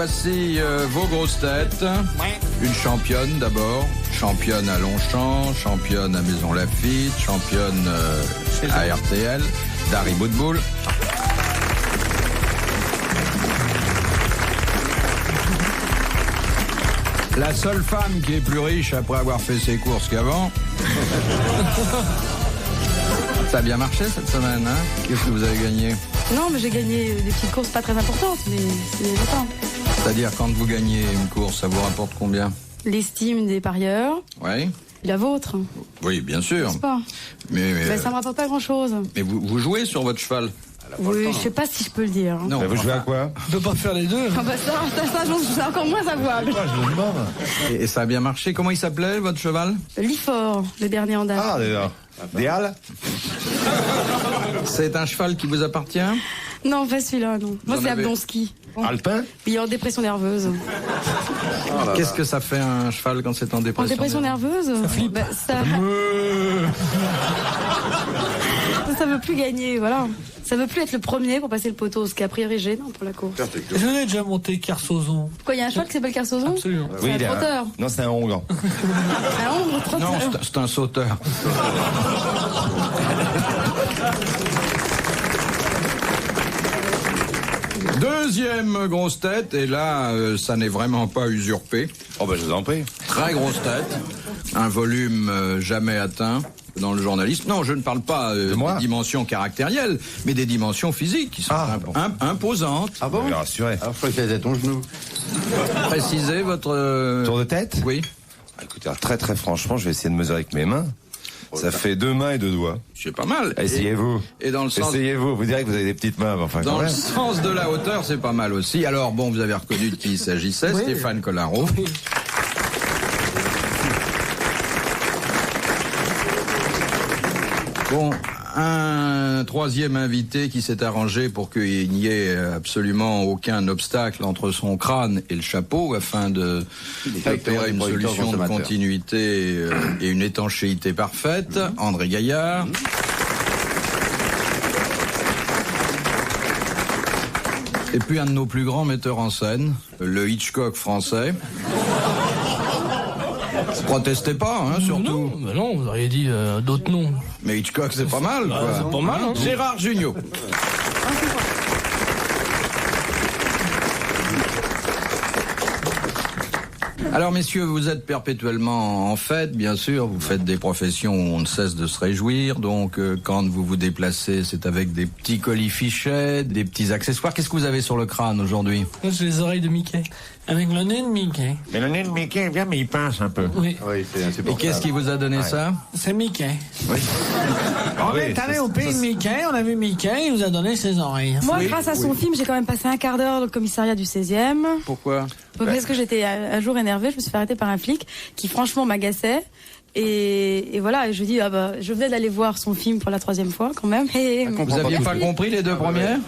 Voici vos grosses têtes. Ouais. Une championne d'abord, championne à Longchamp, championne à Maison Lafitte, championne à RTL, Dari Boudboul. La seule femme qui est plus riche après avoir fait ses courses qu'avant. Ça a bien marché cette semaine, hein? Qu'est-ce que vous avez gagné? Non, mais j'ai gagné des petites courses pas très importantes, mais c'est important. C'est-à-dire, quand vous gagnez une course, ça vous rapporte combien? L'estime des parieurs. Oui. La vôtre. Oui, bien sûr. Je sais pas. Mais Ça me rapporte pas grand-chose. Mais vous jouez sur votre cheval? Oui, je sais pas si je peux le dire. Non. Vous jouez à quoi? On peut pas faire les deux. Ah bah ça, c'est encore moins avouable. Je me demande. Et ça a bien marché. Comment il s'appelait, votre cheval? L'Ifort, le dernier en date. Ah, déjà. Des halles? C'est un cheval qui vous appartient? Non, pas celui-là, non. Moi, en c'est avez- Abdonski. Alpin? Il est en dépression nerveuse. Qu'est-ce que ça fait un cheval quand c'est en En dépression? dépression nerveuse? Ça flippe. Ça veut plus gagner, voilà. Ça veut plus être le premier pour passer le poteau, ce qui a priori gênant pour la course. Je l'ai déjà monté Carsozon. Quoi, il y a un cheval qui s'appelle Carsozon? Absolument. C'est un trotteur. Non, c'est un hongre. Un hongre trotteur. Non, c'est un sauteur. Deuxième grosse tête, et là, ça n'est vraiment pas usurpé. Oh, bah, je vous en prie. Très grosse tête, un volume jamais atteint dans le journalisme. Non, je ne parle pas des dimensions caractérielles, mais des dimensions physiques qui sont imposantes. Ah bon? Rassuré. Alors, je crois que c'était ton genou. Précisez votre... Tour de tête? Oui. Ah, écoutez, alors, très très franchement, je vais essayer de mesurer avec mes mains. Ça fait 2 mains et 2 doigts. C'est pas mal. Essayez-vous. Et dans le sens... Essayez-vous. Vous direz que vous avez des petites mains, mais enfin, Dans quand le même. sens de la hauteur, c'est pas mal aussi. Alors, bon, vous avez reconnu de qui il s'agissait, Oui. Stéphane Collaro. Bon, un troisième invité qui s'est arrangé pour qu'il n'y ait absolument aucun obstacle entre son crâne et le chapeau afin de opérer une solution de continuité et une étanchéité parfaite. André Gaillard. Et puis un de nos plus grands metteurs en scène, le Hitchcock français. Protestez pas, hein, surtout. Non, bah non, vous auriez dit d'autres noms. Mais Hitchcock, c'est pas mal, quoi. C'est pas mal, hein. Gérard Jugnot. Alors, messieurs, vous êtes perpétuellement en fête, bien sûr. Vous faites des professions où on ne cesse de se réjouir. Donc, quand vous vous déplacez, c'est avec des petits colifichets, des petits accessoires. Qu'est-ce que vous avez sur le crâne aujourd'hui? Moi, j'ai les oreilles de Mickey. Avec le nez de Mickey. Mais le nez de Mickey est bien, mais il pince un peu. Oui, Oui, c'est Et insupportable. qu'est-ce qui vous a donné ça? c'est Mickey. Oui. On est allé au pays de Mickey, on a vu Mickey, il nous a donné ses oreilles. Moi, grâce à son film, j'ai quand même passé un quart d'heure au commissariat du 16e. Pourquoi? Parce que j'étais un jour énervée, je me suis fait arrêter par un flic qui franchement m'agaçait. Et voilà, et je dis, ah bah, je venais d'aller voir son film pour la 3e fois quand même. Et... Vous aviez pas compris les deux premières?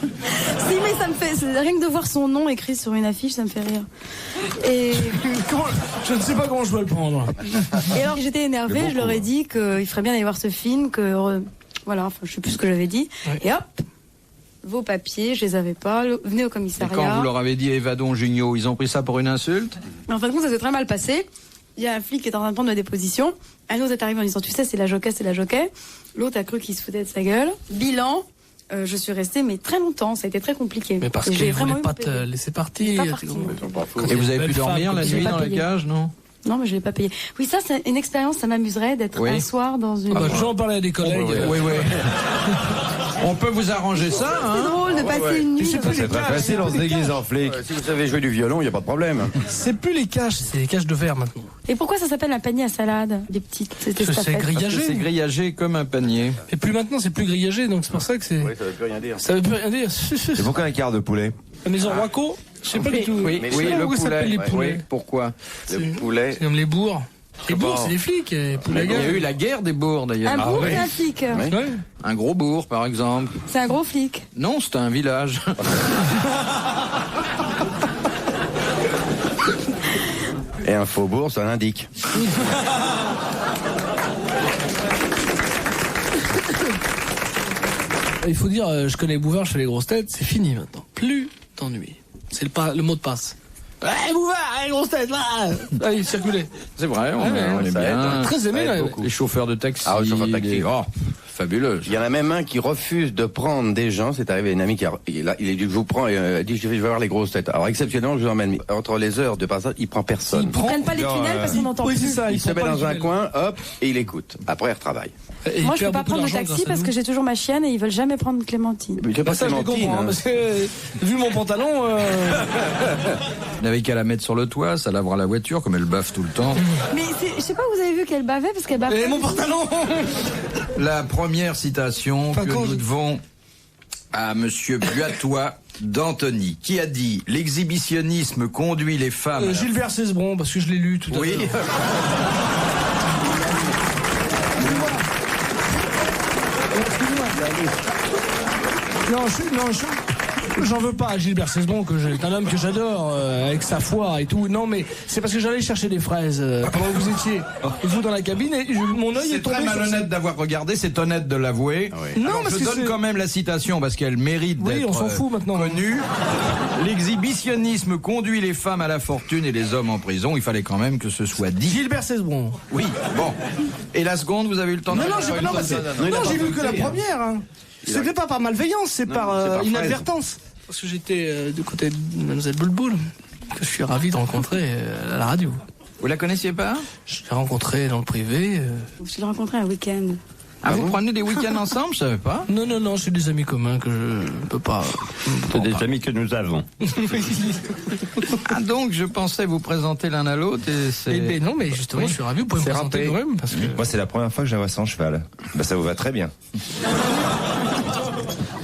Si, mais ça me fait, rien que de voir son nom écrit sur une affiche, ça me fait rire. Et, Je ne sais pas comment je dois le prendre. et alors que j'étais énervée, je leur ai dit qu'il ferait bien d'aller voir ce film, que, voilà, enfin, je sais plus ce que j'avais dit. Ouais. Et hop, vos papiers, je les avais pas, venez au Et commissariat. quand vous leur avez dit évadons Jugnot, ils ont pris ça pour une insulte? En fin de compte, ça s'est très mal passé. Il y a un flic qui est en train de prendre la déposition. Un autre est arrivé en disant, tu sais, c'est la jockey. L'autre a cru qu'il se foutait de sa gueule. Bilan, je suis restée, mais très longtemps. Ça a été très compliqué. Mais parce Et qu'il vraiment voulait eu pas mon te payé. laisser Il est partir. pas parti. Et vous avez Belle pu dormir femme, la j'ai nuit pas dans la payé. cage, non? Non, mais je l'ai pas payé. Oui, ça, c'est une expérience, ça m'amuserait d'être Oui. un soir dans une... Ah bah, je vais en parler à des collègues. Oui. On peut vous arranger ça, C'est hein? drôle de passer une nuit. C'est très facile, on se déguise en flic. Si vous savez jouer du violon, il n'y a pas de problème. C'est plus les caches, c'est les caches de verre maintenant. Et pourquoi ça s'appelle un panier à salade? Des petites Parce que c'est estafettes. Parce que grillagé. c'est grillagé comme un panier. Et plus maintenant, c'est plus grillagé, donc c'est pour ça que c'est. Oui, ça ne veut plus rien dire. Ça veut plus rien dire. C'est pourquoi un quart de poulet? La maison Roico, je sais pas du tout. Oui, Je sais oui, pas le pourquoi ça s'appelle poulet. les poulets. Oui, pourquoi? Le C'est- poulet. C'est comme les bourgs. Les bourgs, c'est les flics. Et poulet Il y a eu la guerre des bourgs, d'ailleurs. Un bourg ouais. et un flic. Ouais. Un gros bourg, par exemple. C'est un gros flic. Non, c'est un village. Et un faubourg, ça l'indique. Il faut dire, je connais Bouvard, je fais les grosses têtes, c'est fini maintenant. Plus d'ennui. C'est le mot de passe. Bouvard, grosse tête, là. Allez, circulez. C'est vrai, on est bien. Très aimé, là. Les chauffeurs de taxi. Ah, les chauffeurs de taxi. Fabuleux. Il y en a même un qui refuse de prendre des gens. C'est arrivé à une amie qui il a dit, je vous prends, il dit, je vais voir les grosses têtes. Alors, exceptionnellement, je vous emmène. Entre les heures de passage, il prend personne. Ils prennent pas les tunnels parce qu'on entend Oui, plus. c'est ça. Il se met dans un coin, hop, et il écoute. Après, il retravaille. Moi, je peux pas prendre de taxi parce que j'ai toujours ma chienne et ils veulent jamais prendre Clémentine. Mais j'ai pas Ça, je les comprends, hein, parce que, vu mon pantalon, Il n'avait qu'à la mettre sur le toit, ça lavera la voiture, comme elle baffe tout le temps. Mais je sais pas, vous avez vu qu'elle bavait parce qu'elle bavait. et mon pantalon. La première citation que nous devons à Monsieur Buatois d'Antony, qui a dit « L'exhibitionnisme conduit les femmes... » Gilbert Cesbron, parce que je l'ai lu tout à l'heure. Oui. J'en veux pas à Gilbert Cesbron, c'est un homme que j'adore, avec sa foi et tout. Non, mais c'est parce que j'allais chercher des fraises pendant que vous étiez, vous dans la cabine, et mon œil est tombé très sur malhonnête d'avoir regardé, c'est honnête de l'avouer. Ah oui. Non, Alors, parce je que donne c'est- quand même la citation parce qu'elle mérite d'être on s'en fout maintenant. connue. L'exhibitionnisme conduit les femmes à la fortune et les hommes en prison. Il fallait quand même que ce soit dit. Gilbert Cesbron. Oui, bon. Et la seconde, vous avez eu le temps de... Non, j'ai vu que la première. Hein. C'était pas par malveillance, c'est par inadvertance. Parce que j'étais du côté de Mademoiselle Boulboul, que je suis ravi de rencontrer à la radio. Vous la connaissiez pas? Je l'ai rencontrée dans le privé. Je l'ai rencontré un week-end. Ah, vous prenez des week-ends ensemble, je savais pas. Non, c'est des amis communs que je ne peux pas... C'est des amis que nous avons. Ah, donc je pensais vous présenter l'un à l'autre et c'est... Eh ben non, mais justement, je suis ravi, vous pouvez me présenter quand même. Parce que... Moi, c'est la première fois que je la vois sans cheval. Bah, ça vous va très bien.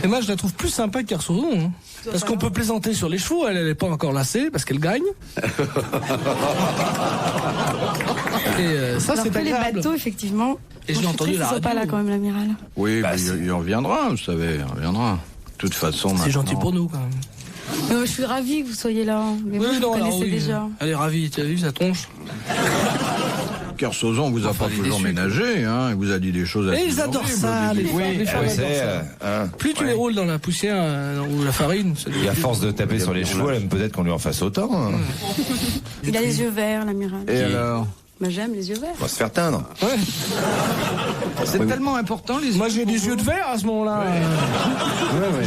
Et moi, je la trouve plus sympa que Kersozon. Hein. Parce qu'on peut plaisanter sur les chevaux, elle n'est pas encore lassée, parce qu'elle gagne. Et ça, Alors c'est que les agréable. bateaux, effectivement. Et je l'ai moi, entendu suis à la triste qu'ils soient pas radio. là quand même, l'amiral. Oui, bah, il reviendra, vous savez, il reviendra. De toute façon, C'est gentil maintenant- pour nous, quand même. Non, je suis ravie que vous soyez là. Mais vous, je vous alors, connaissais déjà. Elle est ravie, tu as vu sa tronche? Kersozon vous a pas elle est toujours déçue, ménagé, hein, il vous a dit des choses assez Et ils adorent horribles, ça, des- les femmes, les femmes c'est, adorent ça. Plus tu les roules dans la poussière ou la farine... Et à force de taper sur les chevaux, elle aime peut-être qu'on lui en fasse autant. Hein. Il a les yeux verts, l'amiral. Et alors? Bah, j'aime les yeux verts. On va se faire teindre. Ouais. C'est tellement important, les... Moi, j'ai des yeux de verre à ce moment-là.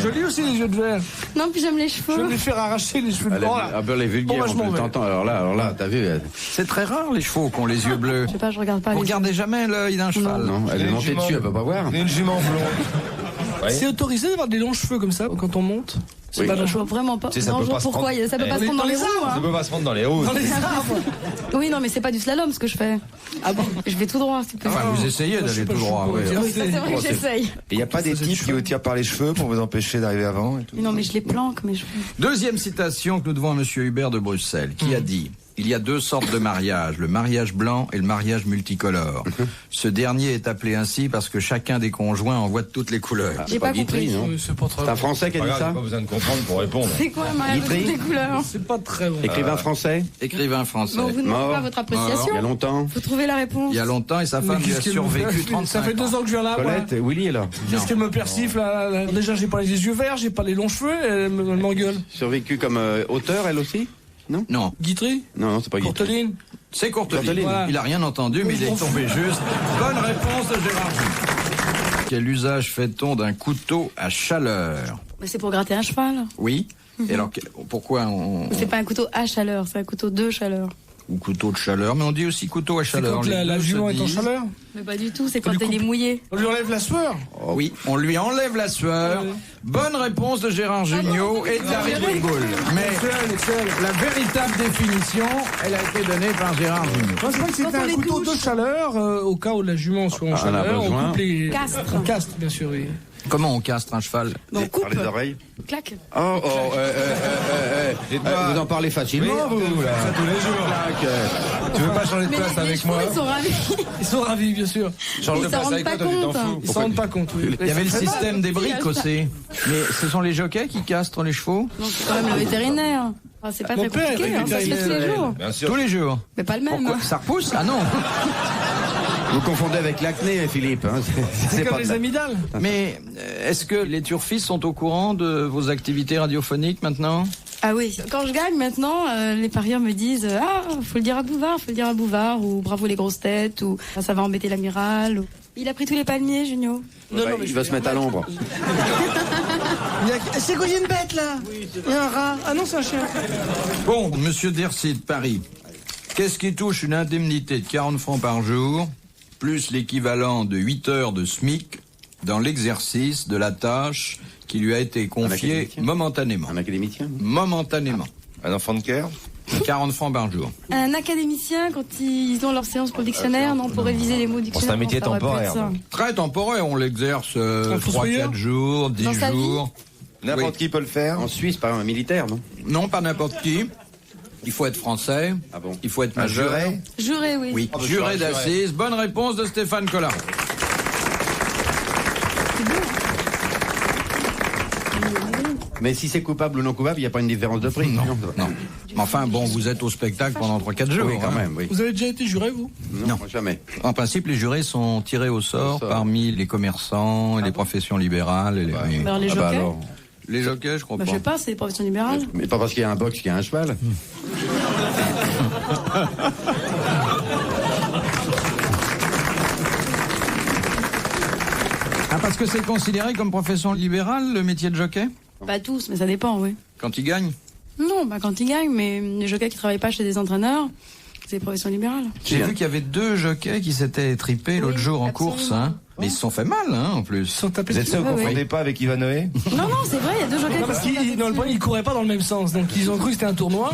Je lis aussi les yeux de verre. Non, puis j'aime les Je vais cheveux. me les faire arracher les cheveux de blanc, là. Un peu les vulgaires, Bon, bah, je m'en vais. t'entends. Alors là, t'as vu, C'est très rare, les chevaux qui ont les yeux bleus. Je sais pas, je regarde pas Vous les yeux. regardez jamais l'œil d'un cheval. non, elle est montée dessus, elle peut pas voir. Une jument blonde. C'est autorisé d'avoir des longs cheveux comme ça quand on monte? C'est Oui. pas Je dangereux. vois vraiment pas. Tu sais, ça Non, peut je vois pas se pourquoi. prendre. Ça peut pas se prendre dans les roues. Ça Hein. peut pas se prendre dans les roues. Dans les arbres. Oui, non, mais c'est pas du slalom ce que je fais. Ah bon? Je vais tout droit, s'il te plaît. Enfin, vous essayez Moi, je sais d'aller pas, tout je suis droit. pas oui. au tir. Oui, ça, c'est vrai que j'essaye. Il n'y a pas des types qui vous tirent par les cheveux pour vous empêcher d'arriver avant et tout. Non, mais je les planque, mes cheveux. Deuxième citation que nous devons à Monsieur Hubert de Bruxelles, qui a dit « Il y a deux sortes de mariage, le mariage blanc et le mariage multicolore. Ce dernier est appelé ainsi parce que chacun des conjoints en voit de toutes les couleurs. J'ai pas Guitry, compris. non? Oui, c'est pas très C'est un Français qui a dit ça? pas besoin de comprendre pour répondre. C'est quoi un mariage de Guitry. toutes les couleurs? C'est pas très bon. Écrivain français? » Écrivain français. Mais on vous demande Mort. pas votre Il y appréciation. a longtemps. Faut trouver la réponse. Il y a longtemps et sa Mais femme lui a qu'est-ce qu'elle me survécu fait 35 Ça fait 2 ans que je viens là. moi. Colette, Willy est là. Qu'est-ce qu'elle me persifle là? Déjà, j'ai pas les yeux verts, j'ai pas les longs cheveux, elle m'engueule. Survécu comme auteur, elle aussi? Non, Guitry? Non, c'est pas Guitry. Courteline? c'est Courteline. Courteline. Voilà. Il a rien entendu, mais il est tombé juste. Bonne réponse de Gérard Jugnot. Quel usage fait-on d'un couteau à chaleur? Mais c'est pour gratter un cheval. Oui. Et alors, pourquoi on... C'est pas un couteau à chaleur, c'est un couteau de chaleur. Ou couteau de chaleur, mais on dit aussi couteau à C'est chaleur. quand Les la deux jument se est en disent. chaleur? Mais pas du tout, c'est quand lui elle est coupe. mouillée. On lui enlève la sueur? Oui, on lui enlève la sueur. Bonne réponse de Gérard Jugnot et de David Boulboul. Mais la véritable définition, elle a été donnée par Gérard Jugnot. Moi, je crois que c'était Quand on un les couteau touche. de chaleur, au cas où la jument soit en On en a chaleur, on besoin. coupe les... Castre. On castre, bien sûr, oui. Comment on castre un cheval? Donc coupe, Par les oreilles. claque. Vous en parlez facilement, vous, là. Ça tous les jours. Tu veux pas changer de Mais place les avec chevaux, moi? ils sont ravis. Ils sont ravis, bien sûr. Change Ils de s'en place rendent avec pas toi, toi tu t'en compte. fous. Ils s'en rendent pas compte, oui. Il y avait le Ça fait système mal, des briques petit, aussi. Mais ce sont les jockeys qui castrent les chevaux? Donc c'est quand même le vétérinaire. Enfin, c'est pas Mon très père compliqué, est hein, ça se fait tous les vétérinaire. jours. Bien sûr. Tous les jours. Mais pas le même. Pourquoi? Ça repousse? Ah non. Vous confondez avec l'acné, Philippe. Hein. C'est comme pas les de- amygdales. Mais est-ce que les turfistes sont au courant de vos activités radiophoniques maintenant? Ah oui, quand je gagne maintenant, les parieurs me disent faut le dire à Bouvard, ou bravo les grosses têtes, ou ça va embêter l'amiral. Ou... Il a pris tous les palmiers, Junio. Non, mais il va se mettre à l'ombre. C'est quoi, il y a une bête là? Il y a un rat. Ah non, c'est un chien. Bon, monsieur Dercy de Paris, qu'est-ce qui touche une indemnité de 40 francs par jour, plus l'équivalent de 8 heures de SMIC dans l'exercice de la tâche qui lui a été confiée momentanément? Un académicien? Momentanément. Un enfant de cœur? 40 francs par jour. Un académicien, quand ils ont leur séance pour le dictionnaire, non, pour réviser les mots du dictionnaire. C'est un métier temporaire. Très temporaire, on l'exerce 3-4 jours, 10 jours. N'importe qui peut le faire. En Suisse, par exemple, un militaire, non? Non, pas n'importe qui. Il faut être français. Ah bon? Il faut être majeur. Juré, oui. Oui, juré d'assises. Bonne réponse de Stéphane Collard. Mais si c'est coupable ou non coupable, il n'y a pas une différence de prix. Non. Mais enfin, bon, vous êtes au spectacle pendant 3-4 jours. Oui, quand même, oui. Vous avez déjà été juré, vous? Non. Moi, jamais. En principe, les jurés sont tirés au sort parmi les commerçants et les professions libérales. Et les... oui. Alors les jockeys alors. Les jockeys, je crois Je pas. sais pas, c'est des professions libérales. Mais pas parce qu'il y a un box qu'il y a un cheval. Ah, parce que c'est considéré comme profession libérale, le métier de jockey? Pas tous, mais ça dépend, oui. Quand ils gagnent? Non, quand ils gagnent, mais les jockeys qui travaillent pas chez des entraîneurs, c'est des professions libérales. J'ai vu qu'il y avait 2 jockeys qui s'étaient tripés l'autre jour en absolument. course, hein. Mais ils se sont fait mal, hein, en plus. Ils sont tapés Vous êtes sûr que vous ne confondez pas avec Ivanoé? Non, c'est vrai, il y a 2 jockeys Non, parce qui qu'ils ils couraient pas dans le même sens, donc ils ont cru que c'était un tournoi.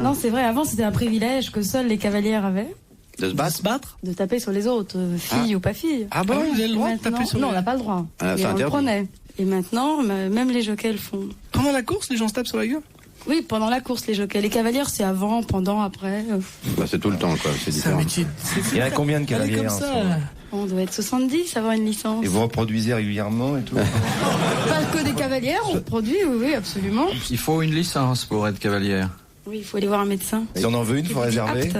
Non, c'est vrai, avant c'était un privilège que seuls les cavalières avaient. De se battre? De taper sur les autres, filles ou pas filles. Ah bon, vous avez le droit de taper sur les... Non, on n'a pas le droit. Ah, c'est Et on le interdit. prenait. Et maintenant, même les jockeys le font. Pendant la course, les gens se tapent sur la gueule? Oui, pendant la course, les jockeys. Les cavalières, c'est avant, pendant, après. Bah, c'est tout le temps, quoi. C'est C'est un différent. métier. Il y en a combien de Elle est cavaliers comme ça. On doit être 70, avoir une licence. Et vous reproduisez régulièrement et tout? Pas que des cavalières, on produit, oui, absolument. Il faut une licence pour être cavalière. Oui, il faut aller voir un médecin. Si on en veut une, il faut réserver. Apte.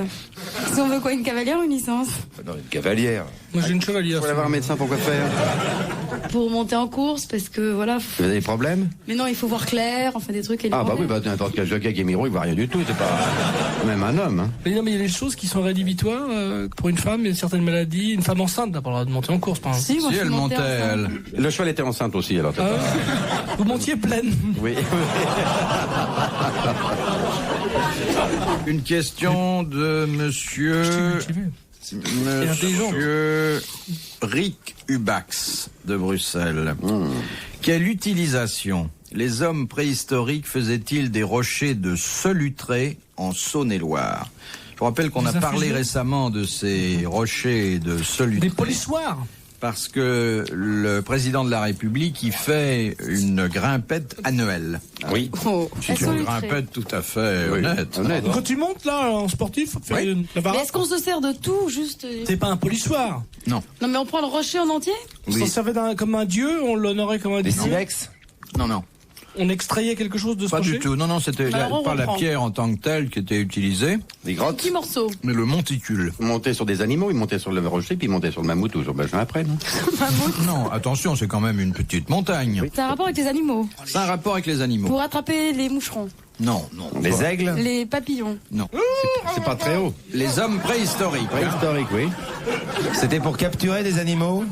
Si on veut quoi, une cavalière ou une licence? Non, une cavalière. Moi j'ai une chevalière. Faut aller voir un médecin, pourquoi faire? Pour monter en course, parce que voilà. Vous avez des problèmes? Mais non, il faut voir clair, enfin des trucs. Ah bah oui, bah n'importe quel jockey qui est miro, il voit rien du tout, c'est pas... Même un homme, hein. Mais non, mais il y a des choses qui sont rédhibitoires pour une femme, il y a certaines maladies. Une femme enceinte n'a pas le droit de monter en course, par exemple. Si, moi, Si je suis elle montée montait, enceinte. elle. Le cheval était enceinte aussi, alors t'as Ah pas... ouais. Vous montiez pleine. Oui. Une question de monsieur... J'ai vu. Monsieur Rick Ubax de Bruxelles. Quelle utilisation les hommes préhistoriques faisaient-ils des rochers de Solutré en Saône-et-Loire? Je vous rappelle qu'on a parlé récemment de ces rochers de Solutré. Des polissoirs. Parce que le président de la République y fait une grimpette annuelle. Oui. Oh, C'est une grimpette tout à fait honnête. Quand tu montes là en sportif, faut faire la Mais varade. est-ce qu'on se sert de tout, juste C'est pas un polissoir. Non. Non, mais on prend le rocher en entier? On s'en servait comme un dieu, on l'honorait comme un Des dieu. silex? Non, non. On extrayait quelque chose de ce Pas rocher. du tout. Non, non, c'était Alors, on pas la reprend. pierre en tant que telle qui était utilisée, Des grottes? Petit morceau. mais le monticule. Ils montaient sur des animaux, ils montaient sur le rocher, puis ils montaient sur le mammouth ou sur le machin après, non? Non, attention, c'est quand même une petite montagne. C'est un rapport avec les animaux. C'est un rapport avec les animaux. Pour attraper les moucherons, Non, non. Les aigles? les papillons. Non. C'est pas très haut. Les hommes préhistoriques. hein. Préhistorique, oui. C'était pour capturer des animaux?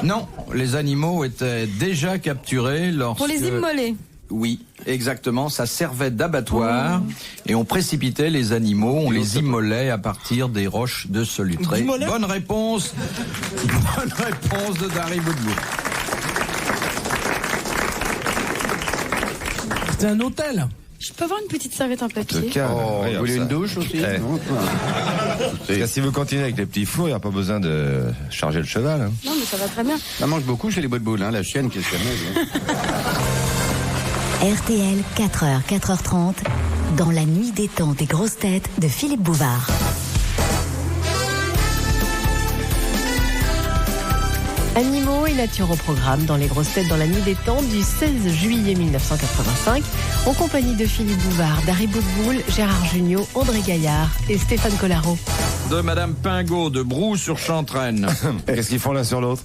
Non, les animaux étaient déjà capturés lorsque... Pour les immoler. Oui, exactement. Ça servait d'abattoir et on précipitait les animaux, on les immolait à partir des roches de Solutré. Immolait ? Bonne réponse. Bonne réponse de Dari Boudboul. C'était un hôtel. Je peux avoir une petite serviette en papier? Vous voulez une douche aussi? Eh. Non. Parce que si vous continuez avec les petits fours, il n'y a pas besoin de charger le cheval. Hein. Non, mais ça va très bien. Ça mange beaucoup chez les Boudboul, hein, la chienne qui se calme. RTL, 4h, 4h30, dans la nuit des temps des grosses têtes de Philippe Bouvard. Animaux et nature au programme dans les grosses têtes dans la nuit des temps du 16 juillet 1985, en compagnie de Philippe Bouvard, Dari Boudboul, Gérard Jugnot, André Gaillard et Stéphane Collaro. De Madame Pingot de Brou-sur-Chantraine. Qu'est-ce qu'ils font l'un sur l'autre?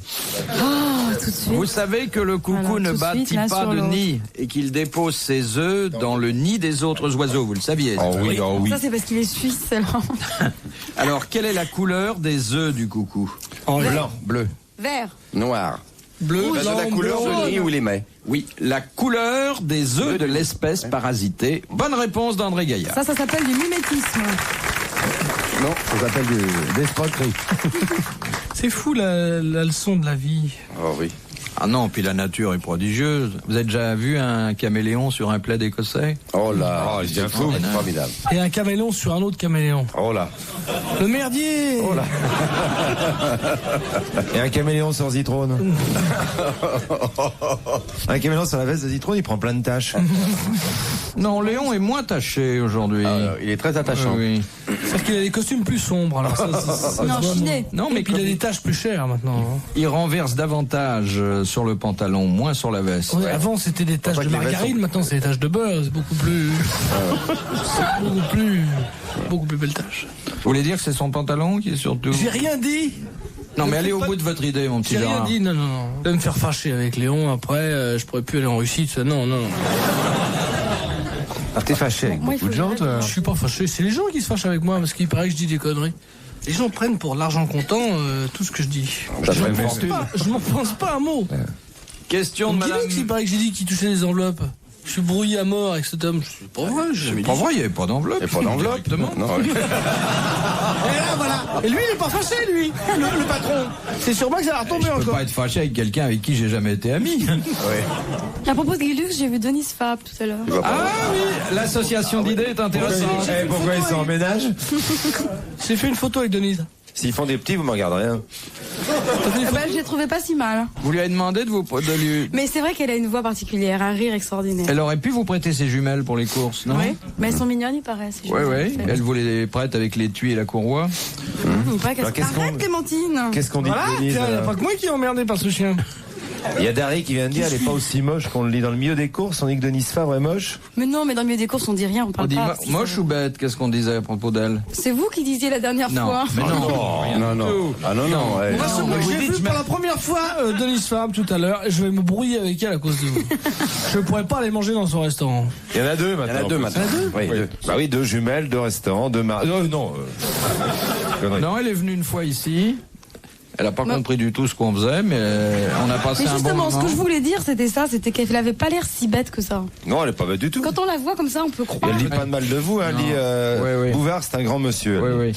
tout de suite. Vous savez que le coucou ne bâtit pas de nid et qu'il dépose ses œufs dans le nid des autres oiseaux. Vous le saviez? Oh oui, oh oui. Ça, c'est parce qu'il est suisse, alors. Alors, quelle est la couleur des œufs du coucou? Blanc, bleu, Vert. noir. Bleu, C'est blanc, la couleur bleu. du nid où il émet. Oui, la couleur des œufs de l'espèce parasitée. Bonne réponse d'André Gaillard. Ça s'appelle du mimétisme. Non, ça s'appelle des escroqueries. C'est fou la leçon de la vie. Oh oui. Ah non, puis la nature est prodigieuse. Vous avez déjà vu un caméléon sur un plaid écossais? Oh là, Oh, il devient fou. c'est formidable. Et un caméléon sur un autre caméléon. Oh là. Le merdier. Oh là. Et un caméléon sans zitrone. Un caméléon sur la veste de zitrone, il prend plein de taches. Non, Léon est moins taché aujourd'hui. Il est très attachant. Oui. C'est-à-dire qu'il a des costumes plus sombres. Alors ça Non, chiné. Non, mais mais puis il a comme des taches plus chères maintenant. Hein. il renverse davantage sur le pantalon, moins sur la veste. Ouais, avant c'était des taches de margarine, maintenant c'est des taches de beurre. C'est beaucoup plus. Beaucoup plus belle tâche. Vous voulez dire que c'est son pantalon qui est surtout... J'ai rien dit. Non, mais allez au bout de votre idée, mon petit J'ai rien Gérard. dit. Non. De me faire fâcher avec Léon. Après, je pourrais plus aller en Russie. Tout ça. Non. Ah, t'es fâché avec Moi, il beaucoup de faut gens, que toi. Je suis pas fâché. C'est les gens qui se fâchent avec moi parce qu'il paraît que je dis des conneries. Les gens prennent pour l'argent comptant tout ce que je dis. Je m'en pense pas un mot. Question de madame... Il paraît que j'ai dit qu'il touchait des enveloppes. Je suis brouillé à mort avec cet homme. C'est pas vrai. C'est pas vrai, il n'y avait pas d'enveloppe. Et pas d'enveloppe. Directement. Non. Et là, voilà. Et lui, il est pas fâché, lui, le patron. C'est sûrement que ça va retomber Je peux encore. pas être fâché avec quelqu'un avec qui j'ai jamais été ami. À propos de Guilux, j'ai vu Denis Fab tout à l'heure. Ah oui, l'association d'idées est intéressante. Pourquoi ils sont en ménage? J'ai fait une photo avec Denise. S'ils font des petits, vous me regarderez. Hein. Je l'ai trouvé pas si mal. Vous lui avez demandé de lui... Mais c'est vrai qu'elle a une voix particulière, un rire extraordinaire. Elle aurait pu vous prêter ses jumelles pour les courses, non? Oui, mais elles sont mignonnes, il paraît. Si Oui. Elle vous les prête avec l'étui et la courroie. Il paraît qu'elles Alors, qu'est-ce qu'on- Arrête, Clémentine. Qu'est-ce qu'on dit Voilà, de Denise tiens, y a pas que moi qui est emmerdé par ce chien. Il y a Dari qui vient de dire elle est pas aussi moche qu'on le lit dans le milieu des courses. On dit que Denise Favre est moche. Mais non, mais dans le milieu des courses, on dit rien, on On parle dit pas. moche ou bête? Qu'est-ce qu'on disait à propos d'elle? C'est vous qui disiez la dernière Non, fois. mais non. Non. Ah non. Ouais. J'ai vu pour la première fois Denise Fab tout à l'heure et je vais me brouiller avec elle à cause de vous. Je ne pourrais pas aller manger dans son restaurant. Il y en a deux maintenant. Il y en a deux maintenant. Oui, deux. Bah oui, deux jumelles, deux restaurants, deux mar... non. Non, elle est venue une fois ici. Elle n'a pas compris du tout ce qu'on faisait, mais on a passé Mais un bon justement, moment. ce que je voulais dire, c'était ça, c'était qu'elle avait pas l'air si bête que ça. Non, elle est pas bête du tout. Quand on la voit comme ça, on peut Et croire. elle dit pas de mal de vous, hein, elle dit Oui. Bouvard, c'est un grand monsieur. Oui.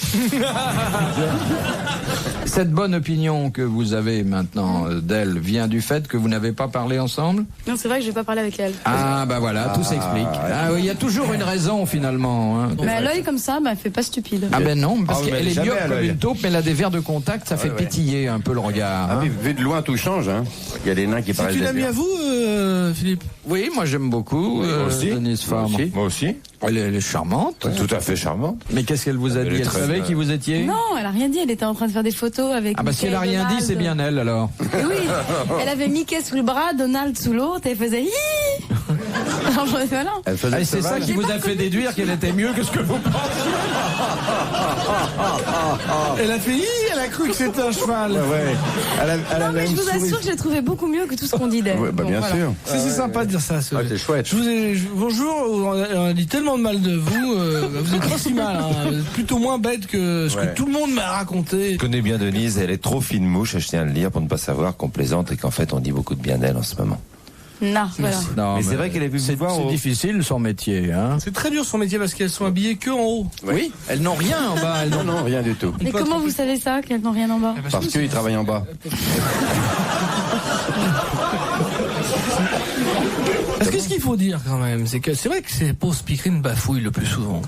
Cette bonne opinion que vous avez maintenant d'elle vient du fait que vous n'avez pas parlé ensemble? Non, c'est vrai que je vais pas parler avec elle. Ah, bah voilà, tout s'explique. Ah oui, il y a toujours une raison finalement. Hein. Mais à l'œil comme ça, elle fait pas stupide. Ah ben non, parce Ah oui, mais qu'elle est jamais myope à comme l'œil. une taupe, mais elle a des verres de contact, ça fait pétiller un peu le regard. Ah, hein. mais vu de loin, tout change. Hein. Il y a des nains qui C'est paraissent une amie des à vous, Philippe? Oui, moi j'aime beaucoup Denise Farm. Moi aussi. Elle est charmante. Tout à fait charmante. Mais qu'est-ce qu'elle vous a Elle dit? est Elle très savait bien. qui vous étiez? Non, elle a rien dit, elle était en train de faire des photos avec. Ah bah si elle a Mickey et rien dit, Donald. c'est bien elle alors. Et oui, elle avait Mickey sous le bras, Donald sous l'autre, et elle faisait hi. Alors j'en ai fait malin. Elle faisait Ah, et c'est ça sauvage. qui vous a fait déduire qu'elle était mieux que ce que vous pensiez. Elle a fait elle a cru que c'était un cheval. Ouais. Elle a Non, mais même je vous souri. assure que je l'ai trouvé beaucoup mieux que tout ce qu'on dit d'elle. Ouais, bah, bien sûr. C'est sympa de dire ça. Ouais, c'est chouette. Bonjour, on a dit tellement de mal de vous. Vous êtes pas si mal. Hein. Vous êtes plutôt moins bête que ce que tout le monde m'a raconté. Je connais bien Denise, elle est trop fine mouche, et je tiens à le dire pour ne pas savoir qu'on plaisante et qu'en fait on dit beaucoup de bien d'elle en ce moment. Non, voilà. Non, Mais c'est vrai qu'elle est venue c'est me voir c'est au- difficile son métier. Hein. C'est très dur son métier parce qu'elles sont habillées que en haut. Oui, elles n'ont rien en bas. Elles n'ont- Non, rien du tout. Et comment vous savez ça, qu'elles n'ont rien en bas? Parce qu'ils travaillent en bas. Parce que ce qu'il faut dire quand même, c'est que c'est vrai que ces pauvres speakerines bafouillent le plus souvent.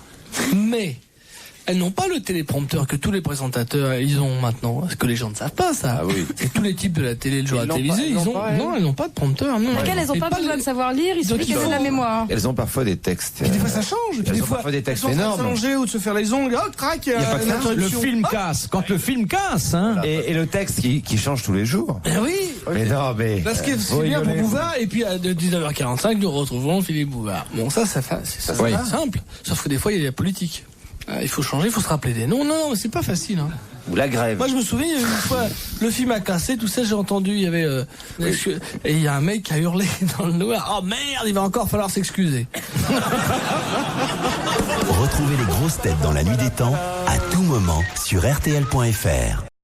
Mais elles n'ont pas le téléprompteur que tous les présentateurs ils ont maintenant. Ce que les gens ne savent pas, ça. Ah oui. C'est tous les types de la télé, le jour à Ils la l'ont télévisée, pas, ils ont. Non, elles n'ont pas de prompteur. Non. Elles n'ont Et pas besoin les- de savoir lire, il Donc, suffit il qu'elles aient faut- la mémoire. Elles ont parfois des textes. Puis des fois ça change. Puis Elles des ont fois parfois des textes elles sont en train de énormes. s'allonger ou de se faire les ongles. Oh, crac. y a pas que ça. Le film casse. Quand le film casse, hein. Et le texte qui change tous les jours. Eh oui. Mais non, mais. Parce que c'est Vous bien pour rigolez. Bouvard, et puis à 19h45, nous retrouvons Philippe Bouvard. Bon, ça c'est Oui. simple. Sauf que des fois, il y a la politique. Il faut changer, il faut se rappeler des noms. Non, mais c'est pas facile. Hein. Ou la grève. Moi, je me souviens, il y avait une fois, le film a cassé, tout ça, j'ai entendu, il y avait, et il y a un mec qui a hurlé dans le noir. Oh merde, il va encore falloir s'excuser. Retrouvez les grosses têtes dans la nuit des temps, à tout moment, sur RTL.fr.